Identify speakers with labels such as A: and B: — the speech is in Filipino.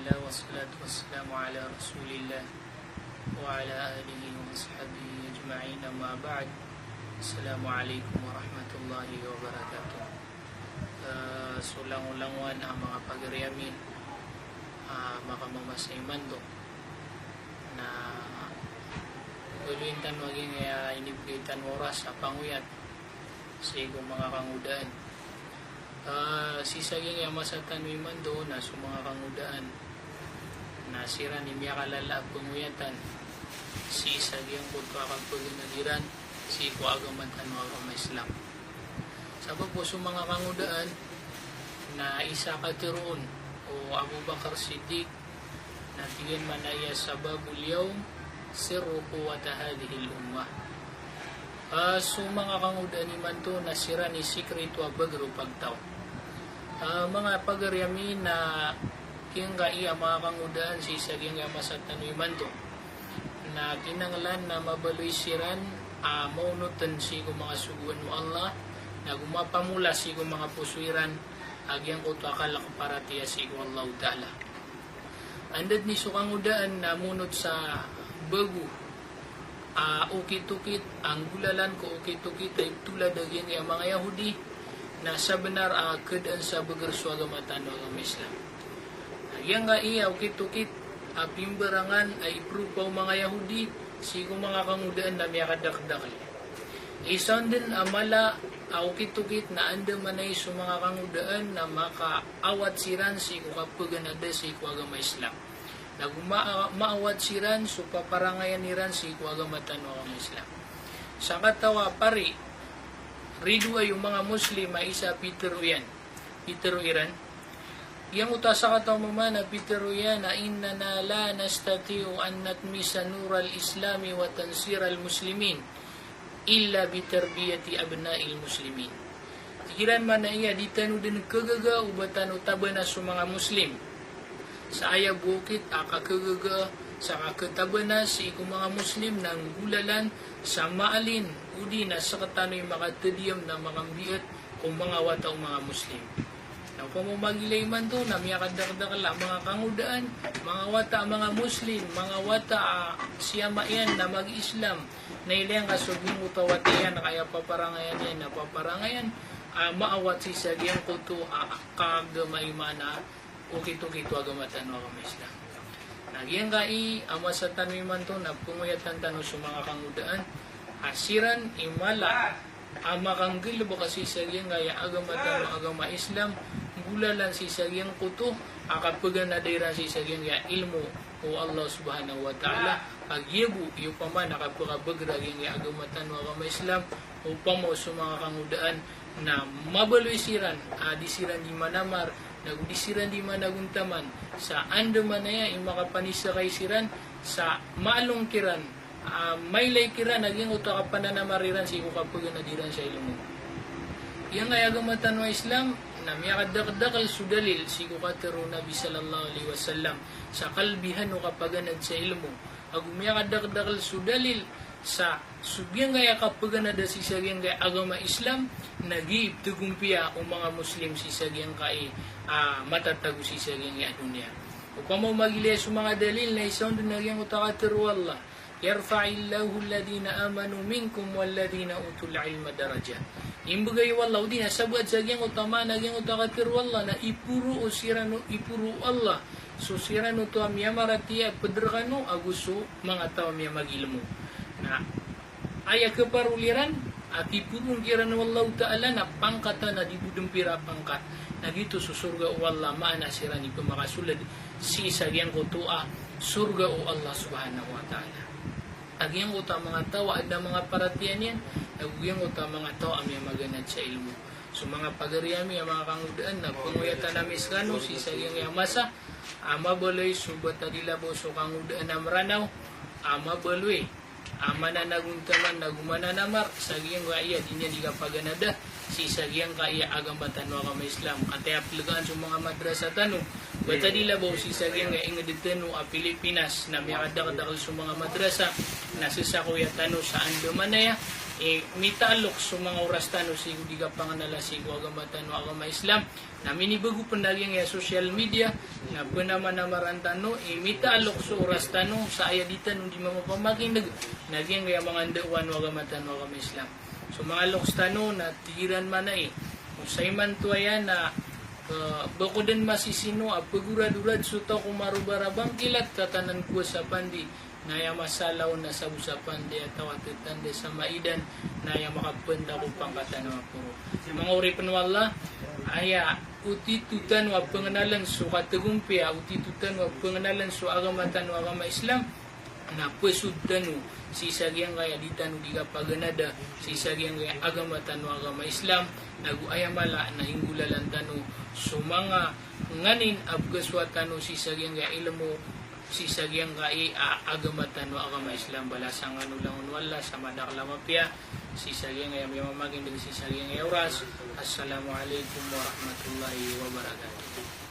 A: Alhamdulillah wassalatu wassalamu ala Rasulillah wa ala alihi wa sahbihi ajma'in, amma ba'd. Assalamualaikum warahmatullahi wabarakatuh. Sulang-ulangwan ang mga pagriyamin, makamamasayman do na ulintan maging inibritan oras sa panguyat sa igong mga kangudaan. Sisaging masatan wiman do na sa mga kangudaan na sira ni miya kalala panguyatan si isaging kutwa kang paginagiran si kuagamantan mga Islam. Sabab po sa mga kangudaan na isa katiroon o Abu Bakar Siddiq na tigin manaya sababul yawm sirru quwwata hadhihi al-ummah. So mga kangudaan iman to na sira ni sikreto bagro pagtaw. Mga pagaryami na kiyang iya mga kangudaan si saging masatan iman to na kinanglan na mabaloy siran maunutan si kung mga suguan mo Allah na gumapamula si kung mga pusuiran agyang ko to akala kaparatiya si kung Allah Ta'ala. Andad ni sukang udaan na munod sa bagu ukit-ukit ang gulalan ko ukit-ukit ay tulad agyan ang mga Yahudi na sa benar keadaan sa begersu agamatan ng Islam. Yang nga iya ukit-ukit pimbarangan ay prupaw mga Yahudi sigo mga kangudaan na miyakadakdakal. Isan din amala ukit-ukit na anda manay sa mga kangudaan na makaawat siran sigo kapaganada sigo agama Islam. Nagmaawat siran so paparangayan niran sigo agamatan ng Islam. Sa katawa pari ridu ay yung mga Muslim ay isa Peter Iran. Yang utasa kataw mamana Peter Iran na inna na la nastatiu an natmisa nural islami wa tansira al-muslimin illa bitarbiyati abna'il muslimin. Tikiran man na iya ditanu din kagaga ubatan utaban na sa mga Muslim. Sa aya bukit akakagaga sa kakataban na si mga Muslim ng gulalan sa maalin udi na sa katano'y makatadiyam na mga biyat kung mga wataw mga Muslim. Nang pamumagilay man to na miyakadakdakala mga kangudaan, mga wata mga Muslim, mga wata siyama yan na mag-Islam na ilang kasubing utawatiyan kaya paparangayan yan na paparangayan maawat si sagyang kuto kagamay mana ukit-ukito agamatan ng mga Islam. Nagyang kai amasatan man to na punguyatan tanong sa mga kangudaan asiran imala amakanggil ba kasi sagyang gaya agamatan ng agama Islam gulalan si sagyang kuto akapagan na dayran si sagyang gaya ilmu o Allah subhanahu wa ta'ala agyebu yung paman nakapagabagraging gaya agamatan ng agama Islam upang mo sa mga kangudaan na mabaloy siran disiran di manamar nagdisiran di managuntaman sa andaman na yan makapanisa kay siran sa maalong kiran maylay kiran naging uta ka pananamariran si kapag nadiran sa ilmo. Yang ay agamatan ng Islam na miyakadakdakal sudalil si kukatero Nabi sallallahu alaihi wasallam sa kalbihan o kapaganad sa ilmo ag miyakadakdakal sudalil sa subyang gaya kapag nada si sagyang gaya agama Islam nagib tugumpiya o mga Muslim si sagyang kay matatago si sagyang gaya dunia. Upang mo magilya sa mga dalil na isang dunagyan utakatero Allah yarfa'illahu alladhina amanu minkum walladhina utul ilma daraja. Imbagay wallahu din sabad sagyang utama nagyang utakatero Allah na ipuro o sirano ipuro Allah. So sirano to amya maratiya pedrakano aguso mga tao amya magilmo. Na aya keparuliran at ipurong kiran wallahu ta'ala na pangkata na dibudempira pangkat na dito sa surga o Allah maana sirani pemakasulad si sagyang kutua surga o Allah subhanahu wa ta'ala. Agyang uta mga tao ada mga paratian yan agyang uta mga tao amya maganad sa ilmu. So mga pagariami ang mga kangudaan na panguyatan namin islano si sagyang yamasa mabaloy subat adilabo so kangudaan na maranaw mabaloy mananaguntaman nagumananamar sagyang kaya dinya di kapaganada si sagyang kaya agambatan wa kama Islam kataya piligaan sa mga madrasa tanong batadila ba si sagyang nga ingaditano Pilipinas na miyakadakadakal sa mga madrasa na sasakuya tanong sa andamanaya mitaalok sa mga oras tano si Gudiga Panganala si agama tano agama Islam na minibago pandaging ya social media na penaman na marantano mitaalok sa oras tano sa ayaditan hindi mamapamaging naging kaya mga ndawan agama tano agama Islam. So mga loks tano na tigiran man na usay man tuayan na bako din masisino pagurad-urad suto kung marubarabang kilat tatanan ko sa pandi naya masalaw na sa usapan di at tawatitan di sa maidan naya makapenda ko pangkatan ng puro. Mga uri panwala aya utitutan wa pengenalan so katagumpia utitutan wa pengenalan so agama tanu agama Islam na pesudanu si sagyang kaya ditanu diga paganada si sagyang kaya agama tanu agama Islam nagu ayamala na hingulalan tanu so mga nganin abgaswatanu si sagyang kaya ilmu si sagyang kai agama tanu agama Islam balasang anulang wala sa madaklama pia si sagyang ay mamaging si sagyang ay oras. Assalamualaikum warahmatullahi wabarakatuh.